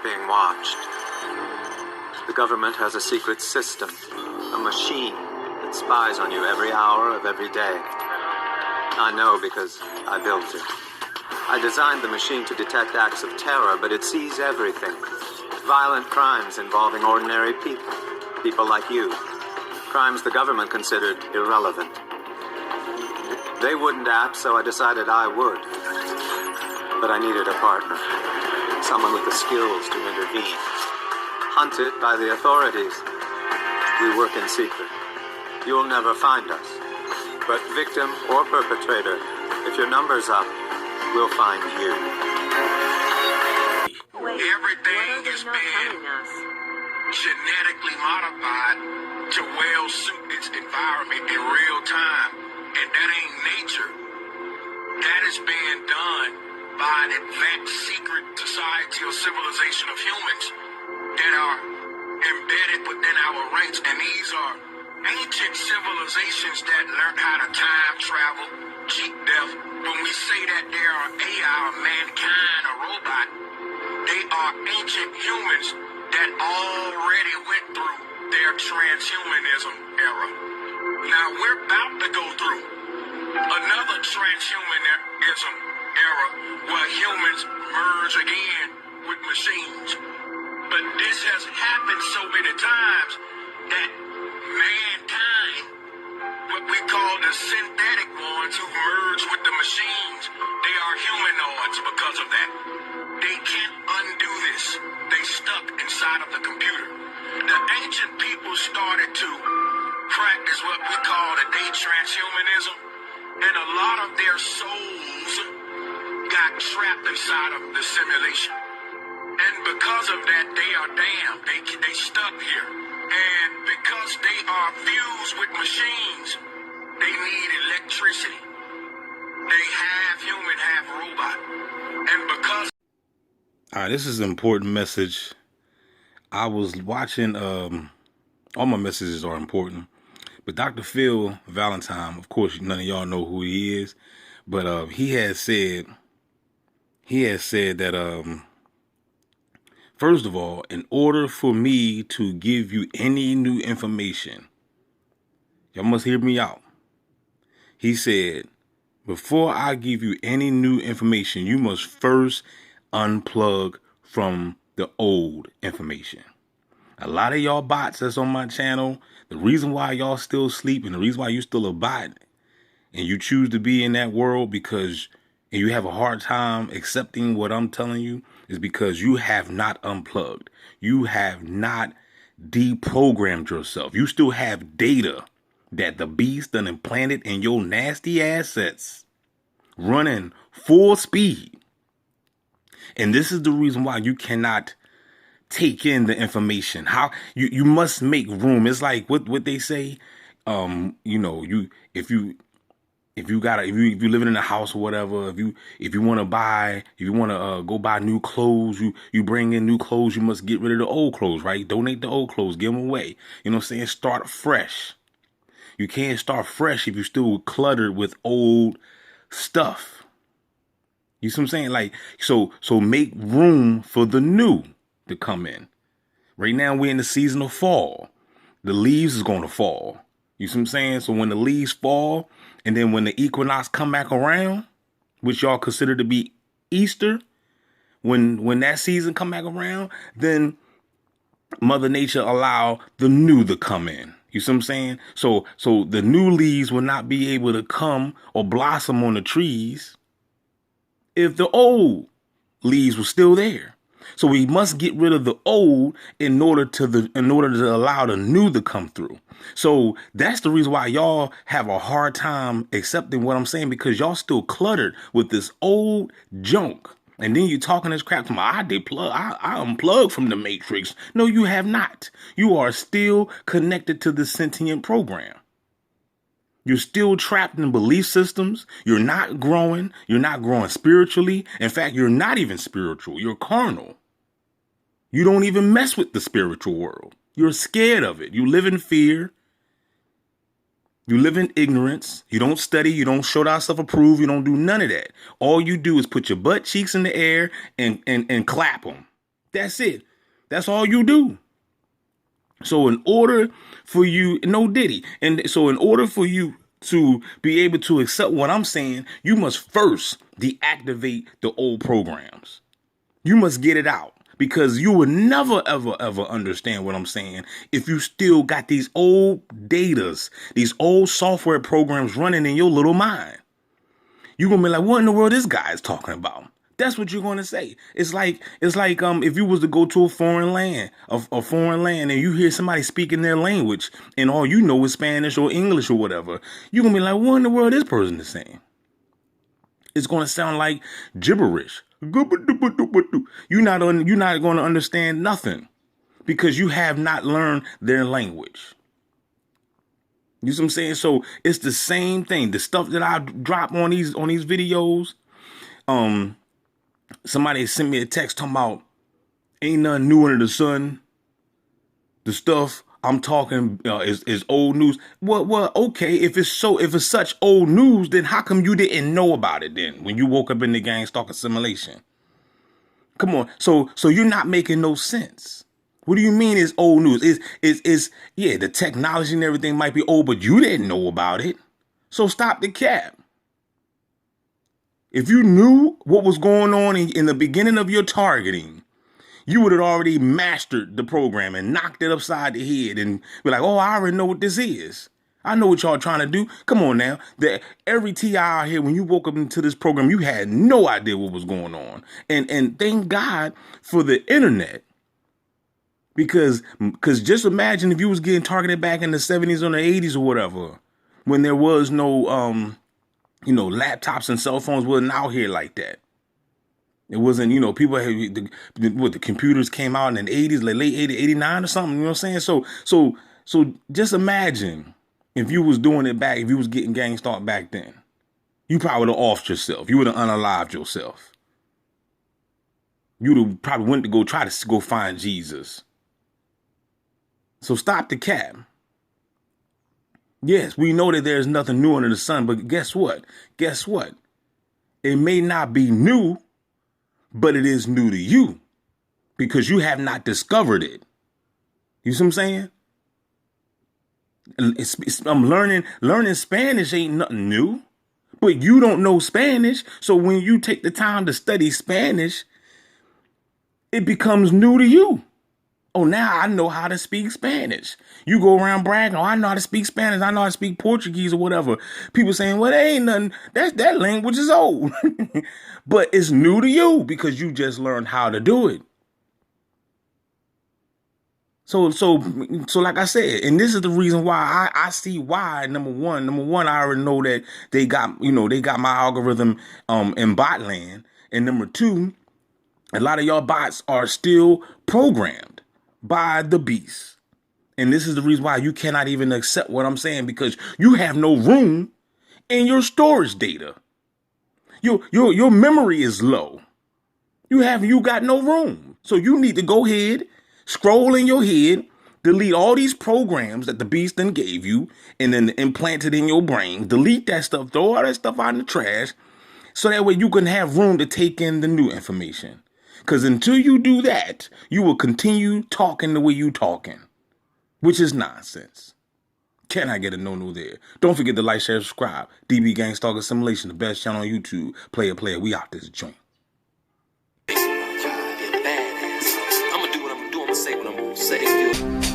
being watched. The government has a secret system, a machine that spies on you every hour of every day. I know because I built it. I designed the machine to detect acts of terror, but it sees everything. Violent crimes involving ordinary people, people like you. Crimes the government considered irrelevant. They wouldn't act, so I decided I would. But I needed a partner, someone with the skills to intervene. Hunted by the authorities, we work in secret. You'll never find us. But victim or perpetrator, if your number's up, we'll find you. Everything has been genetically modified to well suit its environment in real time. And that ain't nature. That is being done by an advanced secret society or civilization of humans that are embedded within our ranks. And these are ancient civilizations that learned how to time travel, cheat death. When we say that there are AI or mankind or robot, they are ancient humans that already went through their transhumanism era. Now we're about to go through another transhumanism era where humans merge again with machines. But this has happened so many times that mankind, what we call the synthetic ones who merge with the machines, they are humanoids because of that. They can't undo this. They stuck inside of the computer. The ancient people started to practice what we call today transhumanism, and a lot of their souls got trapped inside of the simulation. And because of that, they are damned. They stuck here. And because they are fused with machines, they need electricity. They half human, half robot. And because... All right, this is an important message. I was watching, all my messages are important, but Dr. Phil Valentine, of course, none of y'all know who he is, but he has said that, first of all, in order for me to give you any new information, y'all must hear me out. He said, before I give you any new information, you must first unplug from the old information. A lot of y'all bots that's on my channel, the reason why y'all still sleep and the reason why you still abide and you choose to be in that world because and you have a hard time accepting what I'm telling you is because you have not unplugged. You have not deprogrammed yourself. You still have data that the beast done implanted in your nasty assets running full speed. And this is the reason why you cannot take in the information. How you must make room. It's like what they say. You know, if you living in a house or whatever, if you want to go buy new clothes, you bring in new clothes, you must get rid of the old clothes, right? Donate the old clothes, give them away. You know what I'm saying? Start fresh. You can't start fresh if you're still cluttered with old stuff. You see what I'm saying? Like, so make room for the new to come in. Right now we're in the season of fall. The leaves is going to fall. You see what I'm saying? So when the leaves fall, and then when the equinox come back around, which y'all consider to be Easter, when that season come back around, then Mother Nature allow the new to come in. You see what I'm saying? So the new leaves will not be able to come or blossom on the trees if the old leaves were still there. So we must get rid of the old in order to allow the new to come through. So that's the reason why y'all have a hard time accepting what I'm saying, because y'all still cluttered with this old junk. And then you talking this crap to I unplugged from the matrix. No, you have not. You are still connected to the sentient program. You're still trapped in belief systems. You're not growing. You're not growing spiritually. In fact, you're not even spiritual. You're carnal. You don't even mess with the spiritual world. You're scared of it. You live in fear. You live in ignorance. You don't study. You don't show thyself approved. You don't do none of that. All you do is put your butt cheeks in the air and clap them. That's it. That's all you do. So in order for you, no Diddy. And so in order for you to be able to accept what I'm saying, you must first deactivate the old programs. You must get it out, because you will never, ever, ever understand what I'm saying if you still got these old datas, these old software programs running in your little mind. You're going to be like, what in the world this guy is talking about? That's what you're going to say. It's like if you was to go to a foreign land, and you hear somebody speaking their language and all you know is Spanish or English or whatever, you're going to be like, what in the world this person is saying? It's going to sound like gibberish. You're not going to understand nothing because you have not learned their language. You see what I'm saying? So it's the same thing. The stuff that I drop on these videos, somebody sent me a text talking about ain't nothing new under the sun. The stuff I'm talking is old news. Well, okay. If it's such old news, then how come you didn't know about it then when you woke up in the Gangstalking simulation? Come on. So you're not making no sense. What do you mean it's old news? Yeah, the technology and everything might be old, but you didn't know about it. So stop the cap. If you knew what was going on in the beginning of your targeting, you would have already mastered the program and knocked it upside the head and be like, oh, I already know what this is. I know what y'all trying to do. Come on now. Every TI out here, when you woke up into this program, you had no idea what was going on. And thank God for the internet. Because just imagine if you was getting targeted back in the 70s or the 80s or whatever, when there was no, laptops and cell phones wasn't out here like that. It wasn't, people had the computers came out in the 80s, like late 80, 89 or something, you know what I'm saying? So just imagine if you was doing it back, if you was getting gang stalked back then, you probably would have offed yourself. You would have unalived yourself. You would have probably went to try to go find Jesus. So stop the cap. Yes, we know that there's nothing new under the sun, but guess what? It may not be new, but it is new to you because you have not discovered it. You see what I'm saying? I'm learning Spanish ain't nothing new, but you don't know Spanish. So when you take the time to study Spanish, it becomes new to you. Oh, now I know how to speak Spanish. You go around bragging, oh, I know how to speak Spanish. I know how to speak Portuguese or whatever. People saying, well, there ain't nothing. That language is old. But it's new to you because you just learned how to do it. So like I said, and this is the reason why I see why, number one, I already know that they got my algorithm in bot land. And number two, a lot of y'all bots are still programmed by the beast. And this is the reason why you cannot even accept what I'm saying, because you have no room in your storage data. Your memory is low. You got no room. So you need to go ahead, scroll in your head, delete all these programs that the beast then gave you and then implant it in your brain. Delete that stuff, throw all that stuff out in the trash, so that way you can have room to take in the new information. Because until you do that, you will continue talking the way you talking, which is nonsense. Can I get a no there? Don't forget to like, share, subscribe. DB Gangstalking Simulation, the best channel on YouTube. Player, we out this joint. I'm gonna do what I'm gonna do. I'm gonna say what I'm gonna say.